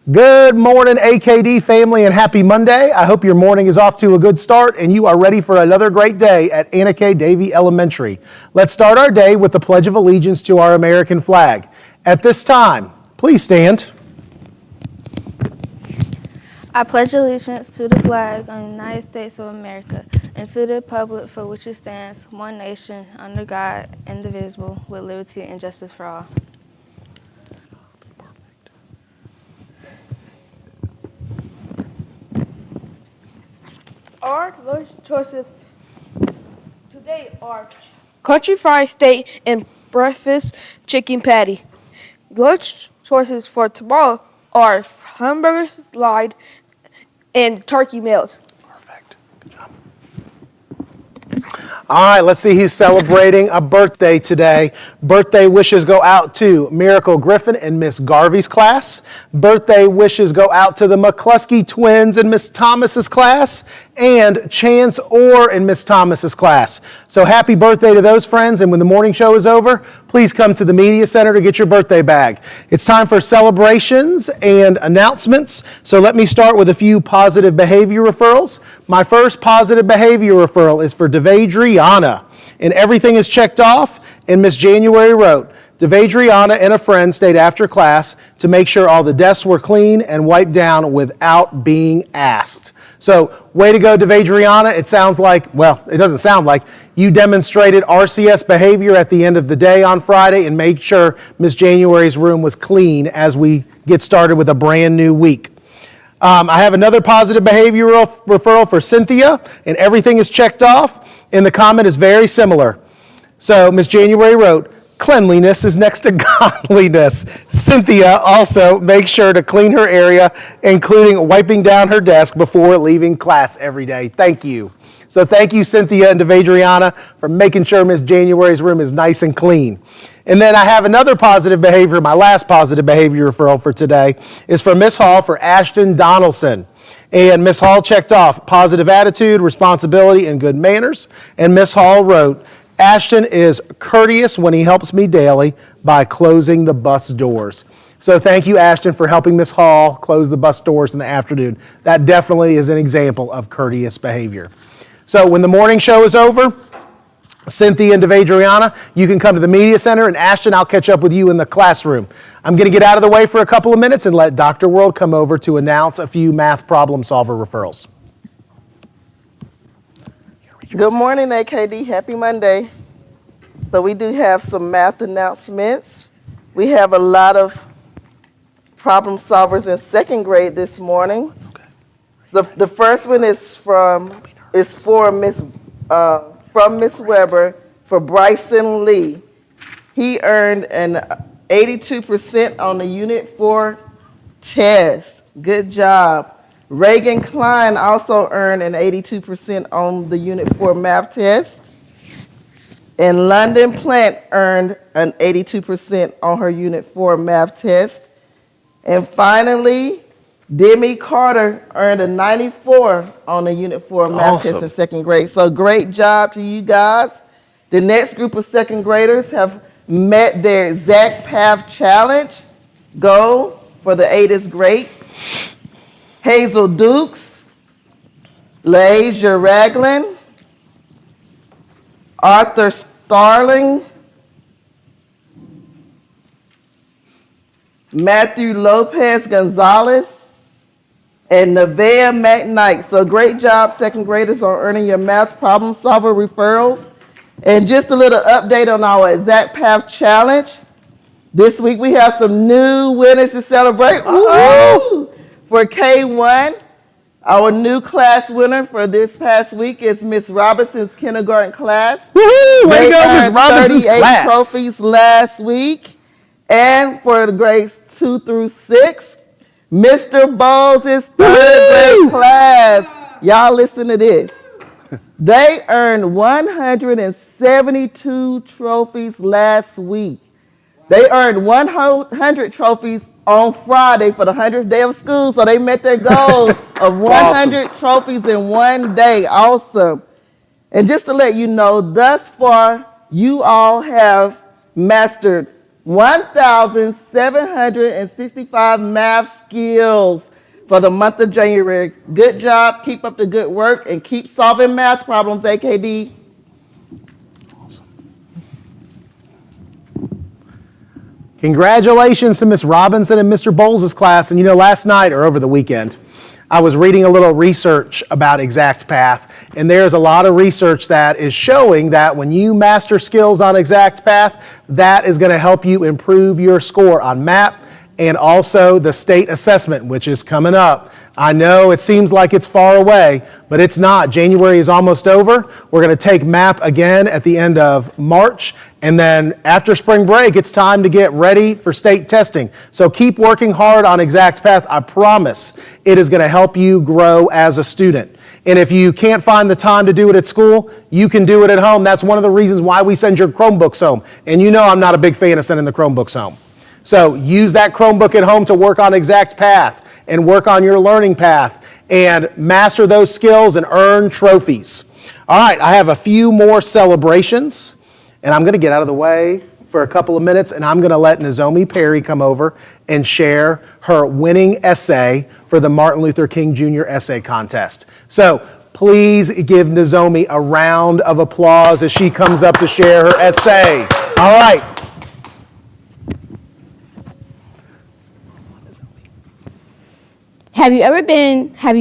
Good morning, AKD family, and happy Monday. I hope your morning is off to a good start and you are ready for another great day at Akd Tv Elementary. Let's start our day with the Pledge of Allegiance to our American flag. At this time, please stand. I pledge allegiance to the flag of the United States of America and to the republic for which it stands, one nation, under God, indivisible, with liberty and justice for all. Our lunch choices today are country fried steak and breakfast chicken patty. Lunch choices for tomorrow are hamburger slide and turkey meals. Perfect. Good job. All right, let's see who's celebrating a birthday today. Birthday wishes go out to Miracle Griffin in Miss Garvey's class. Birthday wishes go out to the McCluskey twins in Miss Thomas's class and Chance Orr in Miss Thomas's class. So happy birthday to those friends, and when the morning show is over, please come to the Media Center to get your birthday bag. It's time for celebrations and announcements. So let me start with a few positive behavior referrals. My first positive behavior referral is for Devadriana, and everything is checked off, and Miss January wrote, Devadriana and a friend stayed after class to make sure all the desks were clean and wiped down without being asked. So way to go, Devadriana. It sounds like, well, it doesn't sound like, you demonstrated RCS behavior at the end of the day on Friday and made sure Miss January's room was clean as we get started with a brand new week. I have another positive behavioral referral for Cynthia, and everything is checked off, and the comment is very similar. So Miss January wrote, cleanliness is next to godliness. Cynthia also makes sure to clean her area, including wiping down her desk before leaving class every day. Thank you. So thank you, Cynthia and Devadriana, for making sure Miss January's room is nice and clean. And then I have another positive behavior. My last positive behavior referral for today is for Miss Hall for Ashton Donaldson. And Miss Hall checked off positive attitude, responsibility, and good manners. And Miss Hall wrote, Ashton is courteous when he helps me daily by closing the bus doors. So thank you, Ashton, for helping Miss Hall close the bus doors in the afternoon. That definitely is an example of courteous behavior. So when the morning show is over, Cynthia and Devadriana, you can come to the Media Center, and Ashton, I'll catch up with you in the classroom. I'm going to get out of the way for a couple of minutes and let Dr. World come over to announce a few math problem solver referrals. Good morning, AKD. Happy Monday. So we do have some math announcements. We have a lot of problem solvers in second grade this morning. So the first one is from Miss Weber for Bryson Lee. He earned an 82% on the Unit 4 test. Good job. Reagan Klein also earned an 82% on the Unit 4 math test. And London Plant earned an 82% on her Unit 4 math test. And finally, Demi Carter earned a 94 on the Unit 4 math test in second grade. So great job to you guys. The next group of second graders have met their exact path challenge goal for the 8 is great. Hazel Dukes, Leisure Ragland, Arthur Starling, Matthew Lopez Gonzalez, and Nevaeh McKnight. So great job, second graders, on earning your math problem solver referrals. And just a little update on our Exact Path Challenge. This week we have some new winners to celebrate. Woo! For K1, our new class winner for this past week is Miss Robinson's kindergarten class. Woohoo! Way to go, Miss Robinson's 38 class. trophies last week. And for the grades 2 through 6, Mr. Bowles' third grade class. Y'all listen to this. They earned 172 trophies last week. They earned 100 trophies on Friday for the 100th day of school, so they met their goal of 100 trophies in one day. Awesome. And just to let you know, thus far, you all have mastered 1,765 math skills for the month of January. Good job. Keep up the good work and keep solving math problems, AKD. Congratulations to Miss Robinson and Mr. Bowles' class. And you know, last night or over the weekend, I was reading a little research about Exact Path, and there's a lot of research that is showing that when you master skills on Exact Path, that is going to help you improve your score on MAP and also the state assessment, which is coming up. I know it seems like it's far away, but it's not. January is almost over. We're going to take MAP again at the end of March. And then after spring break, it's time to get ready for state testing. So keep working hard on Exact Path. I promise it is going to help you grow as a student. And if you can't find the time to do it at school, you can do it at home. That's one of the reasons why we send your Chromebooks home. And you know I'm not a big fan of sending the Chromebooks home. So use that Chromebook at home to work on Exact Path and work on your learning path and master those skills and earn trophies. All right, I have a few more celebrations, and I'm going to get out of the way for a couple of minutes, and I'm going to let Nozomi Perry come over and share her winning essay for the Martin Luther King Jr. Essay Contest. So please give Nozomi a round of applause as she comes up to share her essay. All right. Have you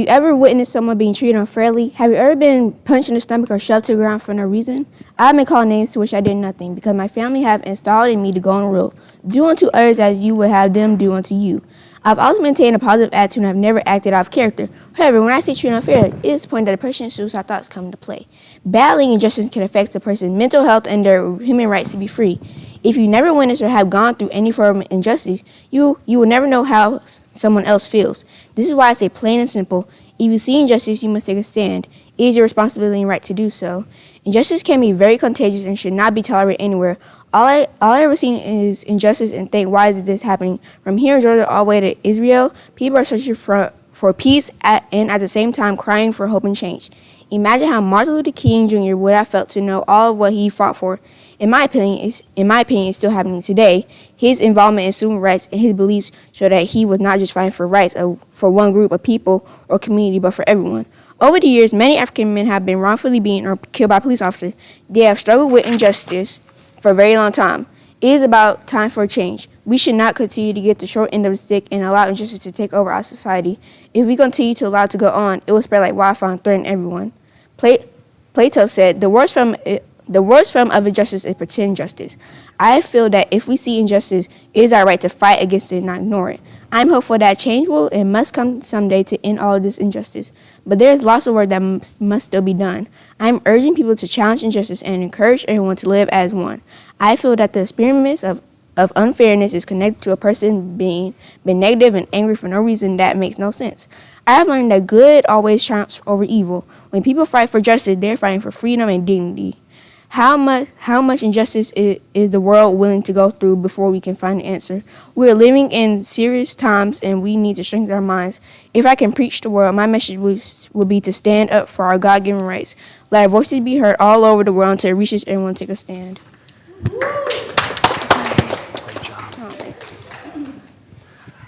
ever witnessed someone being treated unfairly? Have you ever been punched in the stomach or shoved to the ground for no reason? I've been called names to which I did nothing because my family have installed in me the golden rule. Do unto others as you would have them do unto you. I've always maintained a positive attitude and have never acted out of character. However, when I say treated unfairly, it is the point that a person's suicide thoughts come into play. Battling injustice can affect a person's mental health and their human rights to be free. If you never witnessed or have gone through any form of injustice, you will never know how someone else feels. This is why I say plain and simple, if you see injustice, you must take a stand. It is your responsibility and right to do so. Injustice can be very contagious and should not be tolerated anywhere. All I ever seen is injustice and think, why is this happening? From here in Georgia all the way to Israel, people are searching for peace and at the same time crying for hope and change. Imagine how Martin Luther King Jr. would have felt to know all of what he fought for. In my opinion, it's still happening today. His involvement in civil rights and his beliefs show that he was not just fighting for rights for one group of people or community, but for everyone. Over the years, many African men have been wrongfully beaten or killed by police officers. They have struggled with injustice for a very long time. It is about time for a change. We should not continue to get the short end of the stick and allow injustice to take over our society. If we continue to allow it to go on, it will spread like wildfire and threaten everyone. Plato said, the worst form of injustice is pretend justice. I feel that if we see injustice, it is our right to fight against it and not ignore it. I'm hopeful that change will and must come someday to end all of this injustice. But there is lots of work that must still be done. I'm urging people to challenge injustice and encourage everyone to live as one. I feel that the experiments of unfairness is connected to a person being negative and angry for no reason that makes no sense. I have learned that good always triumphs over evil. When people fight for justice, they're fighting for freedom and dignity. How much injustice is the world willing to go through before we can find an answer? We are living in serious times and we need to strengthen our minds. If I can preach the world, my message would be to stand up for our God-given rights. Let our voices be heard all over the world until it reaches everyone to take a stand.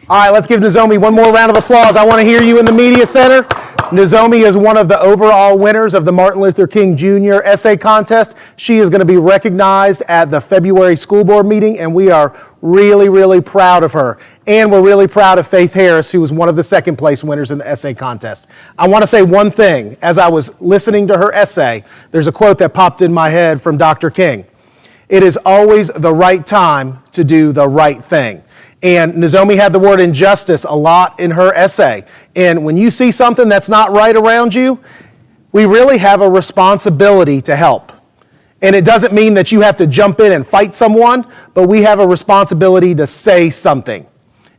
All right, let's give Nozomi one more round of applause. I want to hear you in the media center. Nozomi is one of the overall winners of the Martin Luther King Jr. Essay Contest. She is going to be recognized at the February school board meeting, and we are really, really proud of her. And we're really proud of Faith Harris, who was one of the second place winners in the essay contest. I want to say one thing. As I was listening to her essay, there's a quote that popped in my head from Dr. King. It is always the right time to do the right thing. And Nozomi had the word injustice a lot in her essay. And when you see something that's not right around you, we really have a responsibility to help. And it doesn't mean that you have to jump in and fight someone, but we have a responsibility to say something.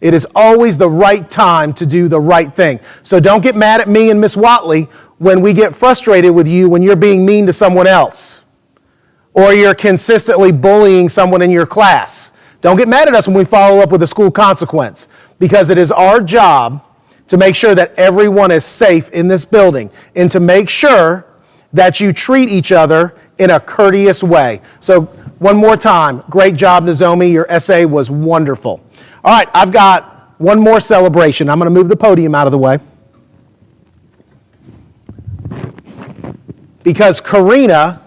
It is always the right time to do the right thing. So don't get mad at me and Miss Watley when we get frustrated with you when you're being mean to someone else or you're consistently bullying someone in your class. Don't get mad at us when we follow up with a school consequence, because it is our job to make sure that everyone is safe in this building and to make sure that you treat each other in a courteous way. So One more time. Great job, Nozomi. Your essay was wonderful. All right, I've got one more celebration. I'm going to move the podium out of the way. Because Karina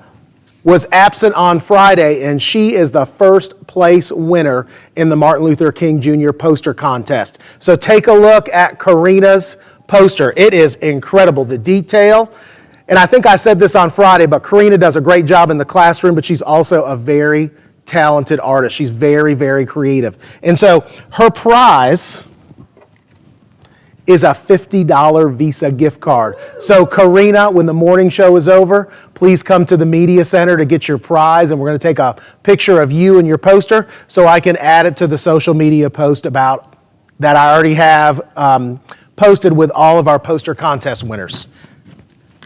was absent on Friday, and she is the first place winner in the Martin Luther King Jr. poster contest. So take a look at Karina's poster. It is incredible, the detail. And I think I said this on Friday, but Karina does a great job in the classroom, but she's also a very talented artist. She's very, very creative. And so her prize is a $50 Visa gift card. So Karina, when the morning show is over, please come to the Media Center to get your prize, and we're going to take a picture of you and your poster so I can add it to the social media post about that I already have posted with all of our poster contest winners.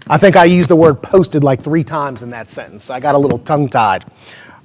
I think I used the word posted like 3 times in that sentence. I got a little tongue-tied.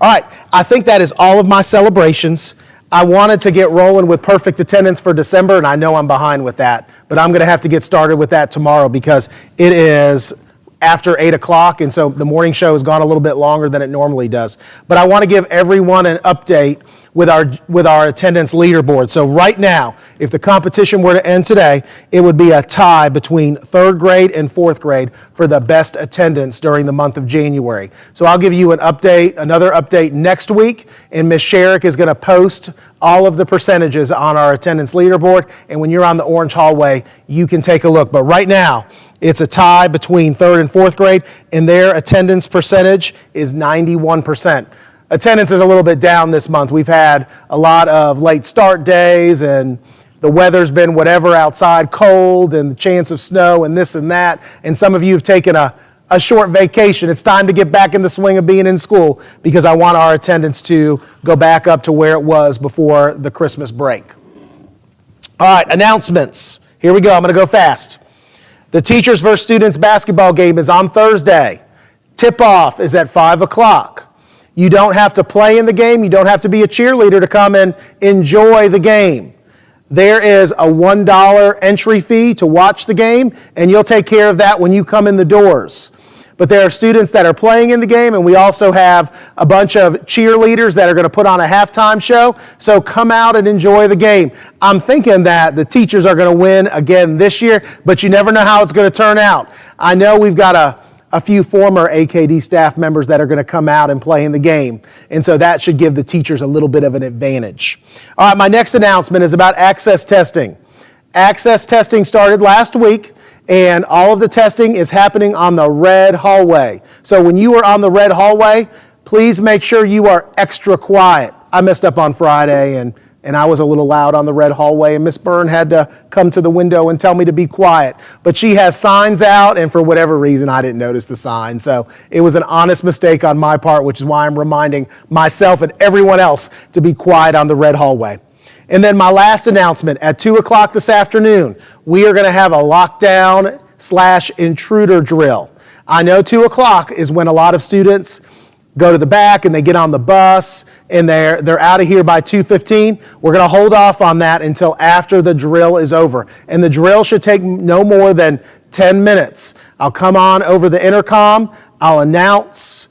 All right, I think that is all of my celebrations. I wanted to get rolling with perfect attendance for December, and I know I'm behind with that, but I'm going to have to get started with that tomorrow because it is after 8 o'clock, and so the morning show has gone a little bit longer than it normally does. But I want to give everyone an update with our attendance leaderboard. So right now, if the competition were to end today, it would be a tie between 3rd grade and 4th grade for the best attendance during the month of January. So I'll give you an update, another update next week, and Ms. Sherrick is going to post all of the percentages on our attendance leaderboard, and when you're on the orange hallway, you can take a look. But right now, it's a tie between 3rd and 4th grade, and their attendance percentage is 91%. Attendance is a little bit down this month. We've had a lot of late start days, and the weather's been whatever outside, cold, and the chance of snow, and this and that. And some of you have taken a short vacation. It's time to get back in the swing of being in school because I want our attendance to go back up to where it was before the Christmas break. All right, announcements. Here we go. I'm going to go fast. The Teachers vs. Students basketball game is on Thursday. Tip-off is at 5 o'clock. You don't have to play in the game. You don't have to be a cheerleader to come and enjoy the game. There is a $1 entry fee to watch the game, and you'll take care of that when you come in the doors. But there are students that are playing in the game, and we also have a bunch of cheerleaders that are going to put on a halftime show. So come out and enjoy the game. I'm thinking that the teachers are going to win again this year, but you never know how it's going to turn out. I know we've got a few former AKD staff members that are going to come out and play in the game. And so that should give the teachers a little bit of an advantage. All right, my next announcement is about access testing. Access testing started last week, and all of the testing is happening on the red hallway. So when you are on the red hallway, please make sure you are extra quiet. I messed up on Friday, and I was a little loud on the red hallway, and Miss Byrne had to come to the window and tell me to be quiet. But she has signs out, and for whatever reason, I didn't notice the sign. So it was an honest mistake on my part, which is why I'm reminding myself and everyone else to be quiet on the red hallway. And then my last announcement, at 2 o'clock this afternoon, we are going to have a lockdown/intruder drill. I know 2 o'clock is when a lot of students go to the back and they get on the bus and they're out of here by 2:15. We're going to hold off on that until after the drill is over. And the drill should take no more than 10 minutes. I'll come on over the intercom, I'll announce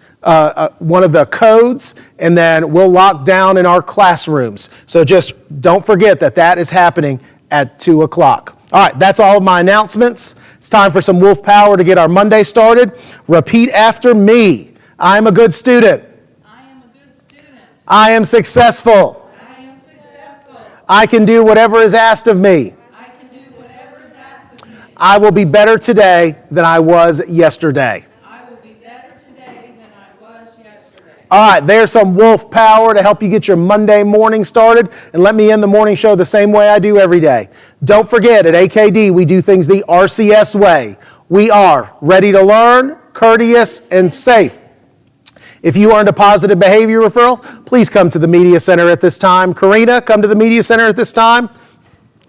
one of the codes, and then we'll lock down in our classrooms. So just don't forget that is happening at 2 o'clock. All right, that's all of my announcements. It's time for some Wolf Power to get our Monday started. Repeat after me. I am a good student. I am a good student. I am successful. I am successful. I can do whatever is asked of me. I can do whatever is asked of me. I will be better today than I was yesterday. I will be better today than I was yesterday. All right, there's some Wolf Power to help you get your Monday morning started. And let me end the morning show the same way I do every day. Don't forget, at AKD, we do things the RCS way. We are ready to learn, courteous, and safe. If you earned a positive behavior referral, please come to the Media Center at this time. Karina, come to the Media Center at this time.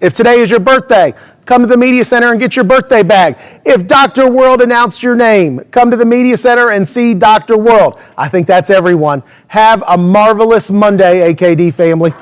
If today is your birthday, come to the Media Center and get your birthday bag. If Dr. World announced your name, come to the Media Center and see Dr. World. I think that's everyone. Have a marvelous Monday, AKD family.